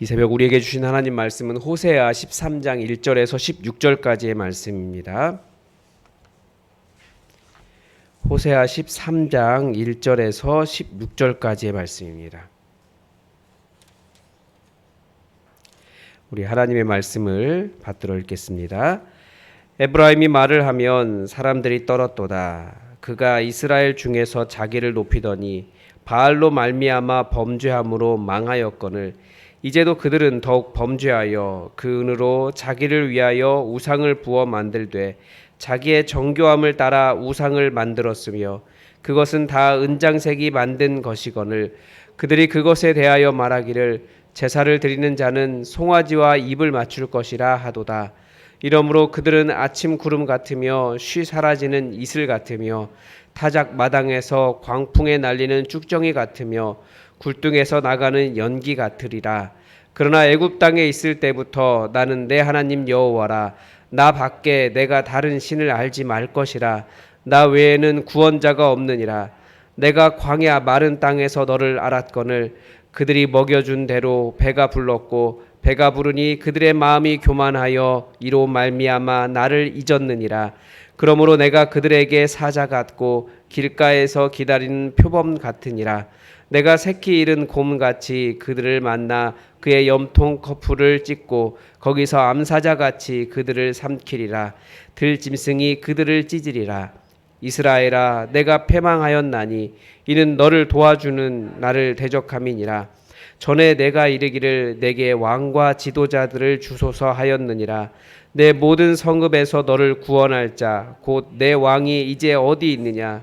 이 새벽 우리에게 주신 하나님 말씀은 호세아 13장 1절에서 16절까지의 말씀입니다. 호세아 13장 1절에서 16절까지의 말씀입니다. 우리 하나님의 말씀을 받들어 읽겠습니다. 에브라임이 말을 하면 사람들이 떨었도다. 그가 이스라엘 중에서 자기를 높이더니 바알로 말미암아 범죄함으로 망하였거늘 이제도 그들은 더욱 범죄하여 그 은으로 자기를 위하여 우상을 부어 만들되 자기의 정교함을 따라 우상을 만들었으며 그것은 다 은장색이 만든 것이거늘 그들이 그것에 대하여 말하기를 제사를 드리는 자는 송아지와 입을 맞출 것이라 하도다. 이러므로 그들은 아침 구름 같으며 쉬 사라지는 이슬 같으며 타작 마당에서 광풍에 날리는 쭉정이 같으며 굴뚝에서 나가는 연기 같으리라. 그러나 애굽 땅에 있을 때부터 나는 내 하나님 여호와라. 나 밖에 내가 다른 신을 알지 말 것이라. 나 외에는 구원자가 없느니라. 내가 광야 마른 땅에서 너를 알았거늘 그들이 먹여준 대로 배가 불렀고 배가 부르니 그들의 마음이 교만하여 이로 말미암아 나를 잊었느니라. 그러므로 내가 그들에게 사자 같고 길가에서 기다리는 표범 같으니라. 내가 새끼 잃은 곰같이 그들을 만나 그의 염통 커프를 찢고 거기서 암사자같이 그들을 삼키리라. 들짐승이 그들을 찢으리라. 이스라엘아 내가 패망하였나니 이는 너를 도와주는 나를 대적함이니라. 전에 내가 이르기를 내게 왕과 지도자들을 주소서 하였느니라. 내 모든 성읍에서 너를 구원할 자 곧 내 왕이 이제 어디 있느냐.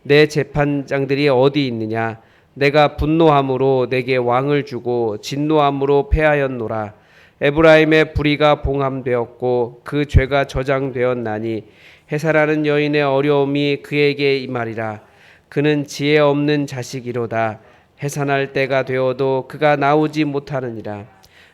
내 재판장들이 어디 있느냐. 내가 분노함으로 내게 왕을 주고 진노함으로 패하였노라. 에브라임의 불의가 봉함되었고 그 죄가 저장되었나니 해사라는 여인의 어려움이 그에게 임하리라. 그는 지혜 없는 자식이로다. 해산할 때가 되어도 그가 나오지 못하느니라.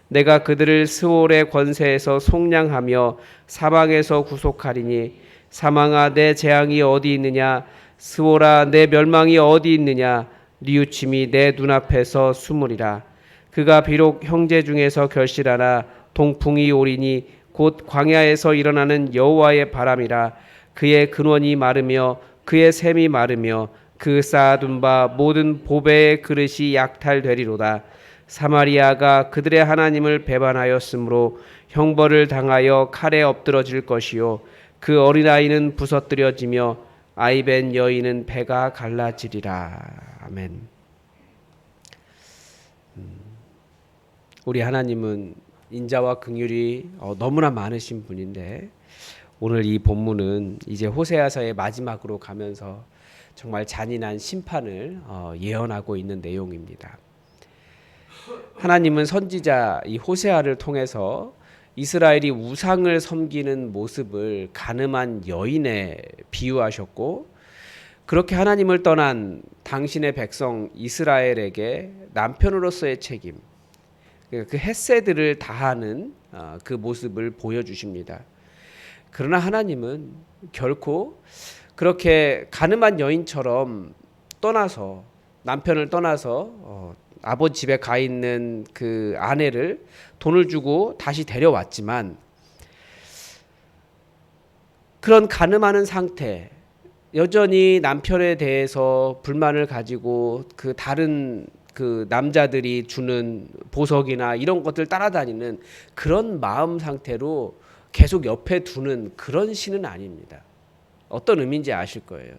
내가 그들을 스올의 권세에서 속량하며 사망에서 구속하리니 사망아 내 재앙이 어디 있느냐. 스올아 내 멸망이 어디 있느냐. 뉘우침이 내 눈앞에서 숨으리라. 그가 비록 형제 중에서 결실하나 동풍이 오리니 곧 광야에서 일어나는 여호와의 바람이라. 그의 근원이 마르며 그의 샘이 마르며 그 쌓아둔 바 모든 보배의 그릇이 약탈되리로다. 사마리아가 그들의 하나님을 배반하였으므로 형벌을 당하여 칼에 엎드러질 것이요 그 어린아이는 부서뜨려지며 아이벤 여인은 배가 갈라지리라. 아멘. 우리 하나님은 인자와 긍휼이 너무나 많으신 분인데 오늘 이 본문은 이제 호세아서의 마지막으로 가면서 정말 잔인한 심판을 예언하고 있는 내용입니다. 하나님은 선지자 이 호세아를 통해서 이스라엘이 우상을 섬기는 모습을 가늠한 여인에 비유하셨고 그렇게 하나님을 떠난 당신의 백성 이스라엘에게 남편으로서의 책임, 그 헤세드를 다하는 그 모습을 보여주십니다. 그러나 하나님은 결코 그렇게 가늠한 여인처럼 떠나서 남편을 떠나서 아버지 집에 가 있는 그 아내를 돈을 주고 다시 데려왔지만 그런 가늠하는 상태 여전히 남편에 대해서 불만을 가지고 그 다른 그 남자들이 주는 보석이나 이런 것들 따라다니는 그런 마음 상태로 계속 옆에 두는 그런 신은 아닙니다. 어떤 의미인지 아실 거예요.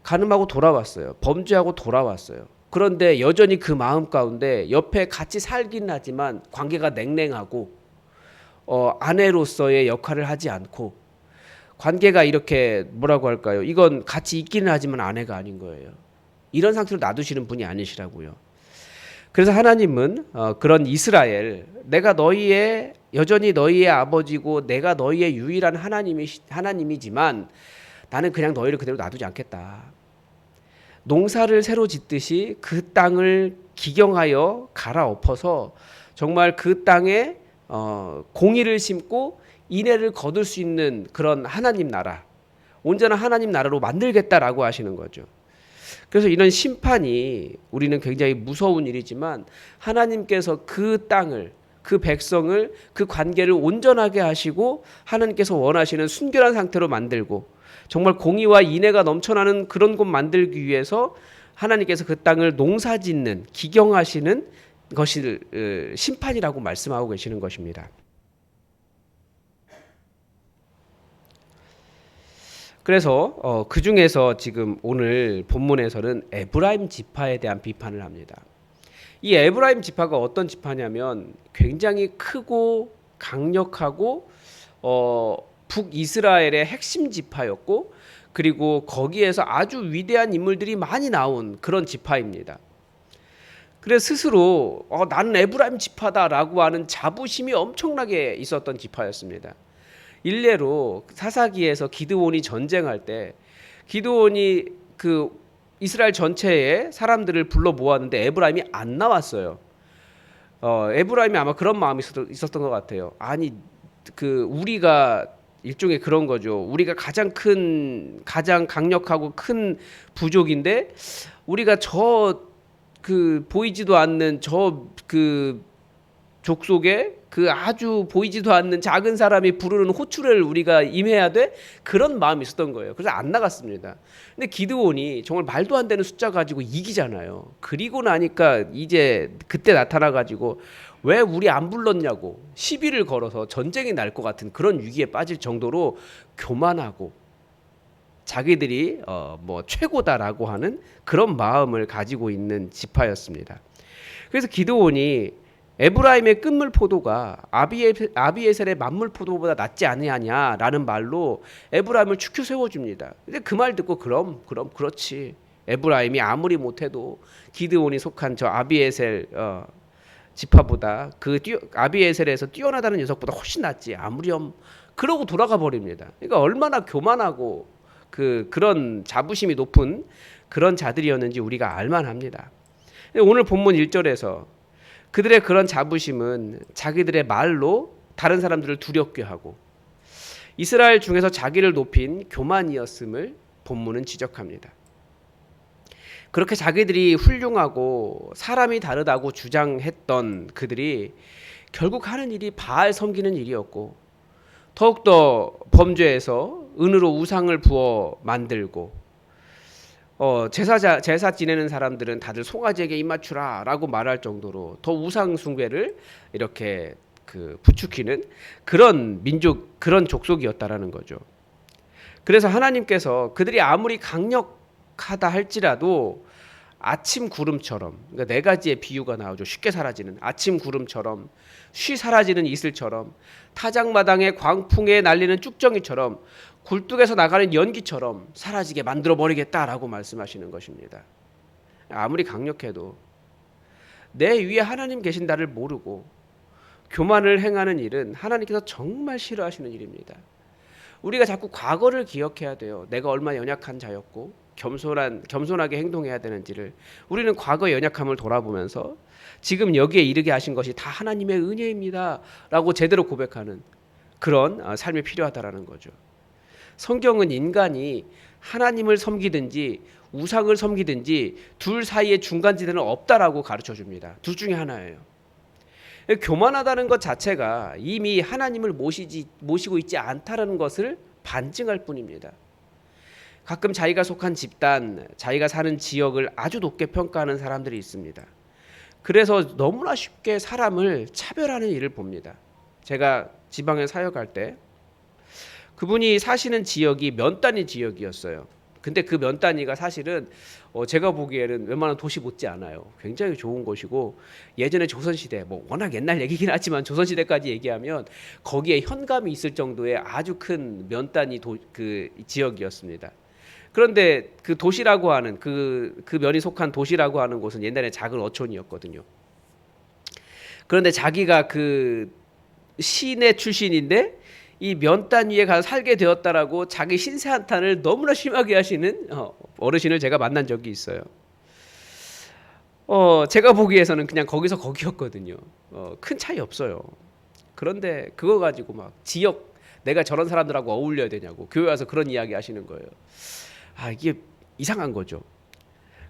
가늠하고 돌아왔어요. 범죄하고 돌아왔어요. 그런데 여전히 그 마음 가운데 옆에 같이 살긴 하지만 관계가 냉랭하고 아내로서의 역할을 하지 않고 관계가 이렇게 뭐라고 할까요? 이건 같이 있기는 하지만 아내가 아닌 거예요. 이런 상태로 놔두시는 분이 아니시라고요. 그래서 하나님은 그런 이스라엘, 내가 여전히 너희의 아버지고 내가 너희의 유일한 하나님이지만 나는 그냥 너희를 그대로 놔두지 않겠다. 농사를 새로 짓듯이 그 땅을 기경하여 갈아엎어서 정말 그 땅에 공의를 심고 인애를 거둘 수 있는 그런 하나님 나라, 온전한 하나님 나라로 만들겠다라고 하시는 거죠. 그래서 이런 심판이 우리는 굉장히 무서운 일이지만 하나님께서 그 땅을, 그 백성을, 그 관계를 온전하게 하시고 하나님께서 원하시는 순결한 상태로 만들고 정말 공의와 인애가 넘쳐나는 그런 곳 만들기 위해서 하나님께서 그 땅을 농사짓는, 기경하시는 것이 심판이라고 말씀하고 계시는 것입니다. 그래서 그 중에서 지금 오늘 본문에서는 에브라임 지파에 대한 비판을 합니다. 이 에브라임 지파가 어떤 지파냐면 굉장히 크고 강력하고 북이스라엘의 핵심 지파였고, 그리고 거기에서 아주 위대한 인물들이 많이 나온 그런 지파입니다. 그래서 스스로 나는 에브라임 지파다라고 하는 자부심이 엄청나게 있었던 지파였습니다. 일례로 사사기에서 기드온이 전쟁할 때 기드온이 그 이스라엘 전체의 사람들을 불러 모았는데 에브라임이 안 나왔어요. 에브라임이 아마 그런 마음이 있었던 것 같아요. 아니 그 우리가 일종의 그런 거죠. 우리가 가장 강력하고 큰 부족인데 우리가 보이지도 않는 그 족속에 그 아주 보이지도 않는 작은 사람이 부르는 호출을 우리가 임해야 돼? 그런 마음이 있었던 거예요. 그래서 안 나갔습니다. 근데 기드온이 정말 말도 안 되는 숫자 가지고 이기잖아요. 그리고 나니까 이제 그때 나타나 가지고 왜 우리 안 불렀냐고 시비를 걸어서 전쟁이 날 것 같은 그런 위기에 빠질 정도로 교만하고 자기들이 최고다라고 하는 그런 마음을 가지고 있는 지파였습니다. 그래서 기드온이 에브라임의 끝물 포도가 아비에셀의 만물 포도보다 낫지 아니하냐라는 말로 에브라임을 축혀 세워줍니다. 근데 그 말 듣고 그럼 그렇지. 에브라임이 아무리 못해도 기드온이 속한 저 아비에셀 지파보다 아비에셀에서 뛰어나다는 녀석보다 훨씬 낫지. 아무렴. 그러고 돌아가 버립니다. 그러니까 얼마나 교만하고 그런 자부심이 높은 그런 자들이었는지 우리가 알만합니다. 오늘 본문 1절에서 그들의 그런 자부심은 자기들의 말로 다른 사람들을 두렵게 하고 이스라엘 중에서 자기를 높인 교만이었음을 본문은 지적합니다. 그렇게 자기들이 훌륭하고 사람이 다르다고 주장했던 그들이 결국 하는 일이 바알 섬기는 일이었고, 더욱더 범죄에서 은으로 우상을 부어 만들고 제사 지내는 사람들은 다들 송아지에게 입맞추라라고 말할 정도로 더 우상 숭배를 이렇게 부추기는 그런 민족, 그런 족속이었다라는 거죠. 그래서 하나님께서 그들이 아무리 강력하다 할지라도 아침 구름처럼, 그러니까 네 가지의 비유가 나오죠. 쉽게 사라지는 아침 구름처럼, 쉬 사라지는 이슬처럼, 타작마당에 광풍에 날리는 쭉정이처럼, 굴뚝에서 나가는 연기처럼 사라지게 만들어버리겠다라고 말씀하시는 것입니다. 아무리 강력해도 내 위에 하나님 계신다를 모르고 교만을 행하는 일은 하나님께서 정말 싫어하시는 일입니다. 우리가 자꾸 과거를 기억해야 돼요. 내가 얼마나 연약한 자였고 겸손하게 행동해야 되는지를. 우리는 과거의 연약함을 돌아보면서 지금 여기에 이르게 하신 것이 다 하나님의 은혜입니다 라고 제대로 고백하는 그런 삶이 필요하다라는 거죠. 성경은 인간이 하나님을 섬기든지 우상을 섬기든지 둘 사이에 중간지대는 없다라고 가르쳐줍니다. 둘 중에 하나예요. 교만하다는 것 자체가 이미 하나님을 모시고 있지 않다라는 것을 반증할 뿐입니다. 가끔 자기가 속한 집단, 자기가 사는 지역을 아주 높게 평가하는 사람들이 있습니다. 그래서 너무나 쉽게 사람을 차별하는 일을 봅니다. 제가 지방에 사역할 때 그분이 사시는 지역이 면 단위 지역이었어요. 근데 그 면 단위가 사실은 제가 보기에는 웬만한 도시 못지 않아요. 굉장히 좋은 곳이고, 예전에 조선시대, 워낙 옛날 얘기긴 하지만 조선시대까지 얘기하면 거기에 현감이 있을 정도의 아주 큰 면 단위 그 지역이었습니다. 그런데 그 도시라고 하는 그 면이 속한 도시라고 하는 곳은 옛날에 작은 어촌이었거든요. 그런데 자기가 그 시내 출신인데 이 면 단위에 가서 살게 되었다라고 자기 신세 한탄을 너무나 심하게 하시는 어르신을 제가 만난 적이 있어요. 제가 보기에서는 그냥 거기서 거기였거든요. 큰 차이 없어요. 그런데 그거 가지고 막 지역, 내가 저런 사람들하고 어울려야 되냐고 교회 와서 그런 이야기 하시는 거예요. 이게 이상한 거죠.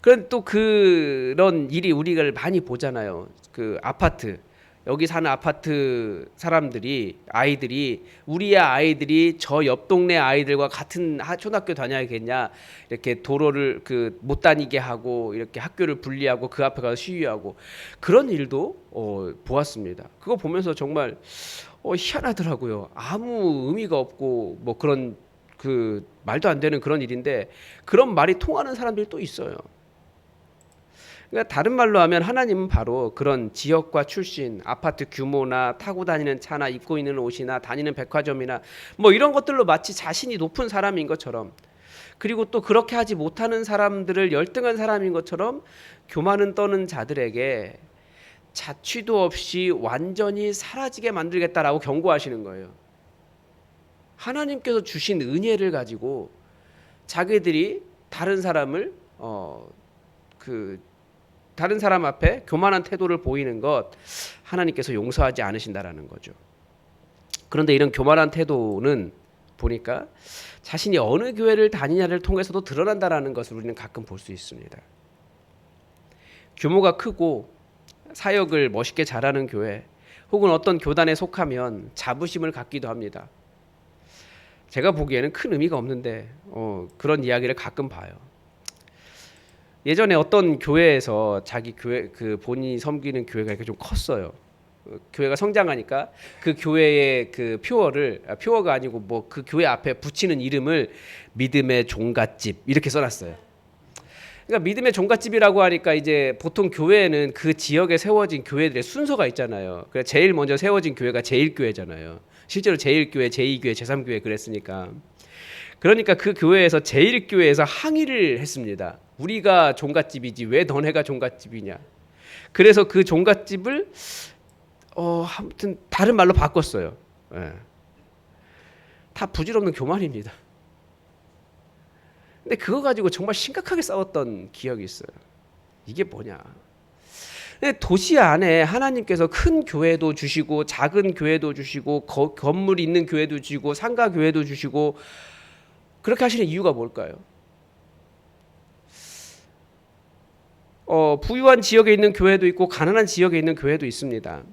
그런 또 그런 일이 우리가 많이 보잖아요. 그 아파트, 여기 사는 아파트 사람들이, 아이들이, 우리의 아이들이 저 옆 동네 아이들과 같은 초등학교 다녀야겠냐, 이렇게 도로를 그 못 다니게 하고 이렇게 학교를 분리하고 그 앞에 가서 시위하고, 그런 일도 보았습니다. 그거 보면서 정말 희한하더라고요. 아무 의미가 없고 뭐 그런 그 말도 안 되는 그런 일인데, 그런 말이 통하는 사람들이 또 있어요. 그러니까 다른 말로 하면 하나님은 바로 그런 지역과 출신, 아파트 규모나 타고 다니는 차나 입고 있는 옷이나 다니는 백화점이나 뭐 이런 것들로 마치 자신이 높은 사람인 것처럼, 그리고 또 그렇게 하지 못하는 사람들을 열등한 사람인 것처럼 교만은 떠는 자들에게 자취도 없이 완전히 사라지게 만들겠다라고 경고하시는 거예요. 하나님께서 주신 은혜를 가지고 자기들이 다른 사람을 다른 사람 앞에 교만한 태도를 보이는 것, 하나님께서 용서하지 않으신다라는 거죠. 그런데 이런 교만한 태도는 보니까 자신이 어느 교회를 다니냐를 통해서도 드러난다라는 것을 우리는 가끔 볼 수 있습니다. 규모가 크고 사역을 멋있게 잘하는 교회, 혹은 어떤 교단에 속하면 자부심을 갖기도 합니다. 제가 보기에는 큰 의미가 없는데 그런 이야기를 가끔 봐요. 예전에 어떤 교회에서 자기 교회 그 본인이 섬기는 교회가 이렇게 좀 컸어요. 교회가 성장하니까 그 교회의 그 표어가 아니고 뭐 그 교회 앞에 붙이는 이름을 믿음의 종갓집 이렇게 써놨어요. 그러니까 믿음의 종갓집이라고 하니까 이제 보통 교회는 그 지역에 세워진 교회들의 순서가 있잖아요. 그래서 제일 먼저 세워진 교회가 제일교회잖아요. 실제로 제일교회, 제2교회, 제3교회 그랬으니까. 그러니까 그 교회에서 제일교회에서 항의를 했습니다. 우리가 종갓집이지 왜 너네가 종갓집이냐. 그래서 그 종갓집을 아무튼 다른 말로 바꿨어요. 예. 다 부질없는 교만입니다. 근데 그거 가지고 정말 심각하게 싸웠던 기억이 있어요. 이게 뭐냐. 도시 안에 하나님께서 큰 교회도 주시고 작은 교회도 주시고 건물 있는 교회도 주시고 상가 교회도 주시고 그렇게 하시는 이유가 뭘까요? 부유한 지역에 있는 교회도 있고 가난한 지역에 있는 교회도 있습니다.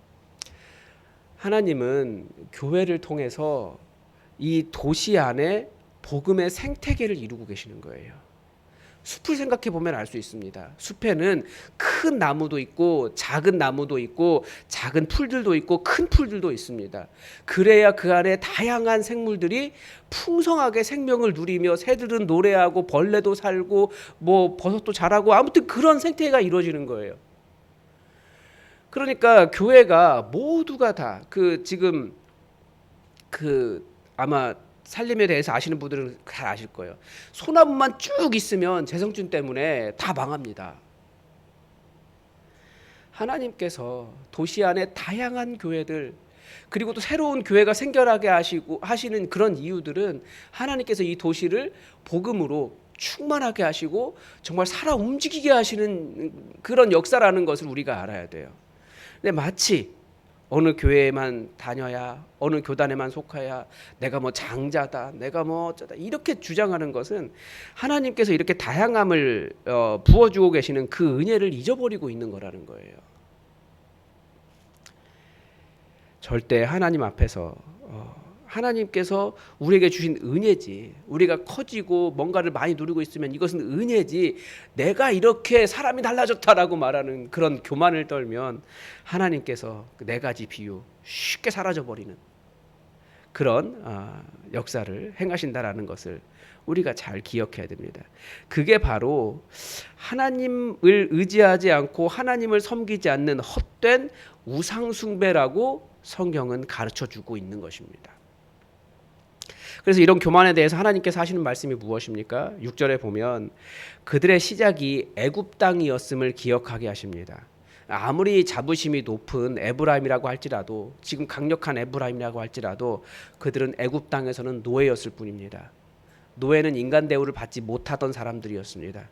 하나님은 교회를 통해서 이 도시 안에 복음의 생태계를 이루고 계시는 거예요. 숲을 생각해 보면 알 수 있습니다. 숲에는 큰 나무도 있고 작은 나무도 있고 작은 풀들도 있고 큰 풀들도 있습니다. 그래야 그 안에 다양한 생물들이 풍성하게 생명을 누리며 새들은 노래하고 벌레도 살고 뭐 버섯도 자라고 아무튼 그런 생태계가 이루어지는 거예요. 그러니까 교회가 모두가 다 지금 아마 살림에 대해서 아시는 분들은 잘 아실 거예요. 소나무만 쭉 있으면 재성준 때문에 다 망합니다. 하나님께서 도시 안에 다양한 교회들, 그리고 또 새로운 교회가 생겨나게 하시는 그런 이유들은 하나님께서 이 도시를 복음으로 충만하게 하시고 정말 살아 움직이게 하시는 그런 역사라는 것을 우리가 알아야 돼요. 근데 마치 어느 교회에만 다녀야, 어느 교단에만 속해야 내가 뭐 장자다, 내가 뭐 어쩌다 이렇게 주장하는 것은 하나님께서 이렇게 다양함을 부어주고 계시는 그 은혜를 잊어버리고 있는 거라는 거예요. 절대 하나님 앞에서 하나님께서 우리에게 주신 은혜지, 우리가 커지고 뭔가를 많이 누리고 있으면 이것은 은혜지, 내가 이렇게 사람이 달라졌다라고 말하는 그런 교만을 떨면 하나님께서 그 네 가지 비유 쉽게 사라져버리는 그런 역사를 행하신다라는 것을 우리가 잘 기억해야 됩니다. 그게 바로 하나님을 의지하지 않고 하나님을 섬기지 않는 헛된 우상숭배라고 성경은 가르쳐주고 있는 것입니다. 그래서 이런 교만에 대해서 하나님께서 하시는 말씀이 무엇입니까? 6절에 보면 그들의 시작이 애굽 땅이었음을 기억하게 하십니다. 아무리 자부심이 높은 에브라임이라고 할지라도, 지금 강력한 에브라임이라고 할지라도 그들은 애굽 땅에서는 노예였을 뿐입니다. 노예는 인간 대우를 받지 못하던 사람들이었습니다.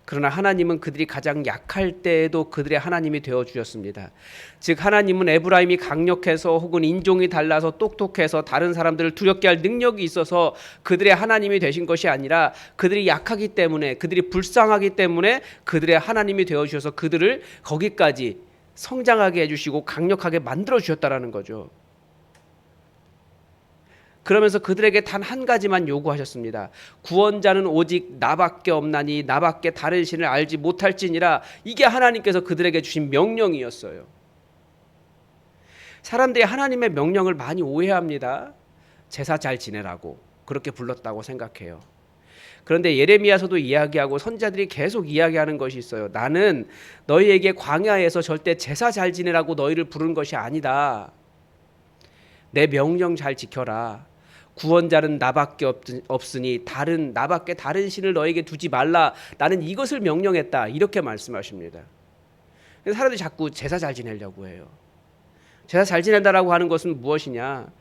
그러나 하나님은 그들이 가장 약할 때에도 그들의 하나님이 되어 주셨습니다. 즉 하나님은 에브라임이 강력해서 혹은 인종이 달라서 똑똑해서 다른 사람들을 두렵게 할 능력이 있어서 그들의 하나님이 되신 것이 아니라 그들이 약하기 때문에, 그들이 불쌍하기 때문에 그들의 하나님이 되어 주셔서 그들을 거기까지 성장하게 해주시고 강력하게 만들어 주셨다라는 거죠. 그러면서 그들에게 단 한 가지만 요구하셨습니다. 구원자는 오직 나밖에 없나니 나밖에 다른 신을 알지 못할지니라. 이게 하나님께서 그들에게 주신 명령이었어요. 사람들이 하나님의 명령을 많이 오해합니다. 제사 잘 지내라고 그렇게 불렀다고 생각해요. 그런데 예레미야서도 이야기하고 선지자들이 계속 이야기하는 것이 있어요. 나는 너희에게 광야에서 절대 제사 잘 지내라고 너희를 부른 것이 아니다. 내 명령 잘 지켜라. 구원자는 나밖에 없으니 나밖에 다른 신을 너에게 두지 말라. 나는 이것을 명령했다. 이렇게 말씀하십니다. 사람들이 자꾸 제사 잘 지내려고 해요. 제사 잘 지낸다라고 하는 것은 무엇이냐?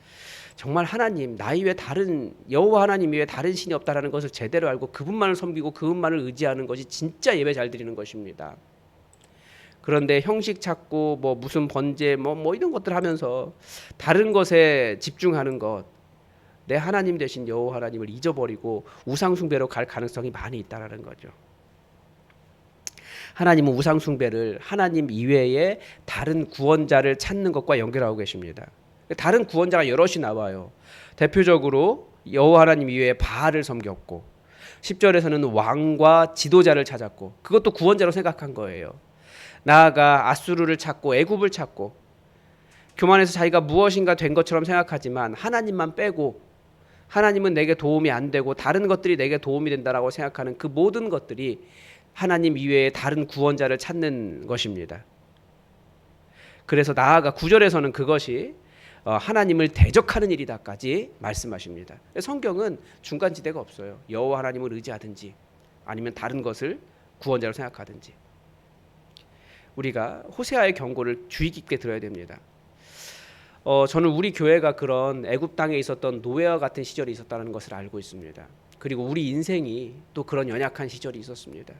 정말 하나님, 나 이외에 다른 여호와 하나님 이외에 다른 신이 없다라는 것을 제대로 알고 그분만을 섬기고 그분만을 의지하는 것이 진짜 예배 잘 드리는 것입니다. 그런데 형식 찾고 무슨 번제 이런 것들 하면서 다른 것에 집중하는 것, 내 하나님 되신 여호와 하나님을 잊어버리고 우상 숭배로 갈 가능성이 많이 있다라는 거죠. 하나님은 우상 숭배를 하나님 이외에 다른 구원자를 찾는 것과 연결하고 계십니다. 다른 구원자가 여럿이 나와요. 대표적으로 여호와 하나님 이외에 바알을 섬겼고 10절에서는 왕과 지도자를 찾았고 그것도 구원자로 생각한 거예요. 나아가 아수르를 찾고 애굽을 찾고 교만해서 자기가 무엇인가 된 것처럼 생각하지만 하나님만 빼고 하나님은 내게 도움이 안 되고 다른 것들이 내게 도움이 된다라고 생각하는 그 모든 것들이 하나님 이외에 다른 구원자를 찾는 것입니다. 그래서 나아가 9절에서는 그것이 하나님을 대적하는 일이다까지 말씀하십니다. 성경은 중간지대가 없어요. 여호와 하나님을 의지하든지 아니면 다른 것을 구원자로 생각하든지. 우리가 호세아의 경고를 주의 깊게 들어야 됩니다. 저는 우리 교회가 그런 애굽 땅에 있었던 노예와 같은 시절이 있었다는 것을 알고 있습니다. 그리고 우리 인생이 또 그런 연약한 시절이 있었습니다.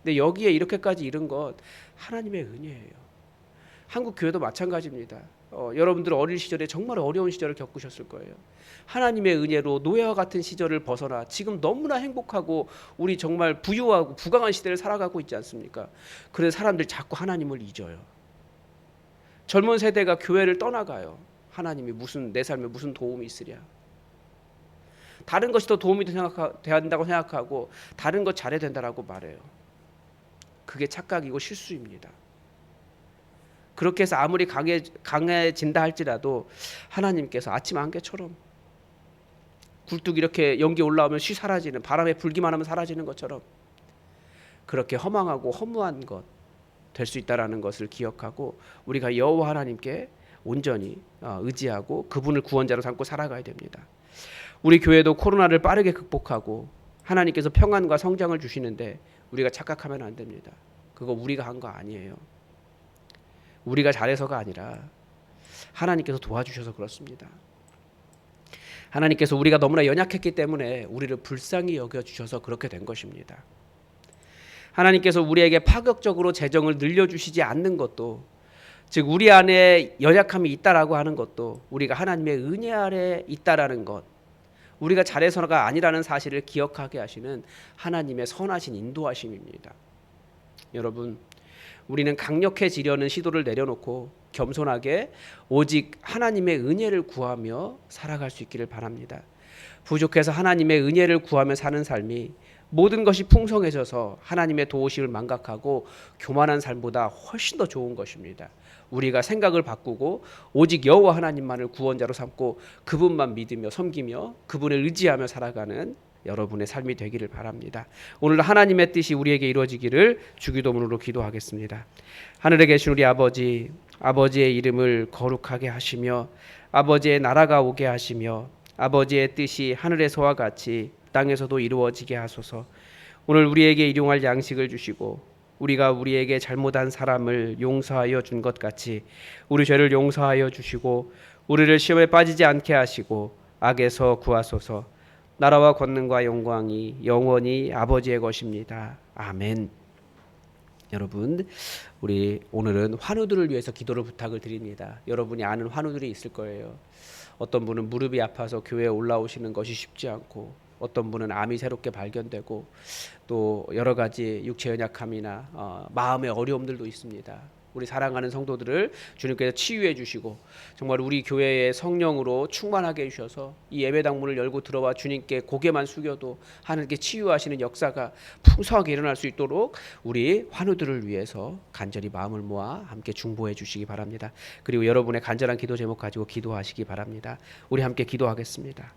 근데 여기에 이렇게까지 이른 것 하나님의 은혜예요. 한국 교회도 마찬가지입니다. 여러분들 어린 시절에 정말 어려운 시절을 겪으셨을 거예요. 하나님의 은혜로 노예와 같은 시절을 벗어나 지금 너무나 행복하고 우리 정말 부유하고 부강한 시대를 살아가고 있지 않습니까? 그래서 사람들이 자꾸 하나님을 잊어요. 젊은 세대가 교회를 떠나가요. 하나님이 내 삶에 무슨 도움이 있으랴. 다른 것이 더 도움이 된다고 생각하고 다른 것 잘해야 된다라고 말해요. 그게 착각이고 실수입니다. 그렇게 해서 아무리 강해진다 할지라도 하나님께서 아침 안개처럼 굴뚝 이렇게 연기 올라오면 쉬 사라지는, 바람에 불기만 하면 사라지는 것처럼 그렇게 허망하고 허무한 것 될 수 있다라는 것을 기억하고 우리가 여호와 하나님께 온전히 의지하고 그분을 구원자로 삼고 살아가야 됩니다. 우리 교회도 코로나를 빠르게 극복하고 하나님께서 평안과 성장을 주시는데 우리가 착각하면 안 됩니다. 그거 우리가 한 거 아니에요. 우리가 잘해서가 아니라 하나님께서 도와주셔서 그렇습니다. 하나님께서 우리가 너무나 연약했기 때문에 우리를 불쌍히 여겨주셔서 그렇게 된 것입니다. 하나님께서 우리에게 파격적으로 재정을 늘려주시지 않는 것도, 즉 우리 안에 연약함이 있다라고 하는 것도 우리가 하나님의 은혜 아래 있다라는 것, 우리가 잘해서가 아니라는 사실을 기억하게 하시는 하나님의 선하신 인도하심입니다. 여러분, 우리는 강력해지려는 시도를 내려놓고 겸손하게 오직 하나님의 은혜를 구하며 살아갈 수 있기를 바랍니다. 부족해서 하나님의 은혜를 구하며 사는 삶이 모든 것이 풍성해져서 하나님의 도우심을 망각하고 교만한 삶보다 훨씬 더 좋은 것입니다. 우리가 생각을 바꾸고 오직 여호와 하나님만을 구원자로 삼고 그분만 믿으며 섬기며 그분을 의지하며 살아가는 여러분의 삶이 되기를 바랍니다. 오늘 하나님의 뜻이 우리에게 이루어지기를 주기도문으로 기도하겠습니다. 하늘에 계신 우리 아버지, 아버지의 이름을 거룩하게 하시며 아버지의 나라가 오게 하시며 아버지의 뜻이 하늘에서와 같이 땅에서도 이루어지게 하소서. 오늘 우리에게 일용할 양식을 주시고 우리가 우리에게 잘못한 사람을 용서하여 준 것 같이 우리 죄를 용서하여 주시고 우리를 시험에 빠지지 않게 하시고 악에서 구하소서. 나라와 권능과 영광이 영원히 아버지의 것입니다. 아멘. 여러분, 우리 오늘은 환우들을 위해서 기도를 부탁을 드립니다. 여러분이 아는 환우들이 있을 거예요. 어떤 분은 무릎이 아파서 교회에 올라오시는 것이 쉽지 않고, 어떤 분은 암이 새롭게 발견되고, 또 여러 가지 육체 연약함이나 마음의 어려움들도 있습니다. 우리 사랑하는 성도들을 주님께서 치유해 주시고, 정말 우리 교회의 성령으로 충만하게 해주셔서 이 예배당 문을 열고 들어와 주님께 고개만 숙여도 하나님께 치유하시는 역사가 풍성하게 일어날 수 있도록 우리 환우들을 위해서 간절히 마음을 모아 함께 중보해 주시기 바랍니다. 그리고 여러분의 간절한 기도 제목 가지고 기도하시기 바랍니다. 우리 함께 기도하겠습니다.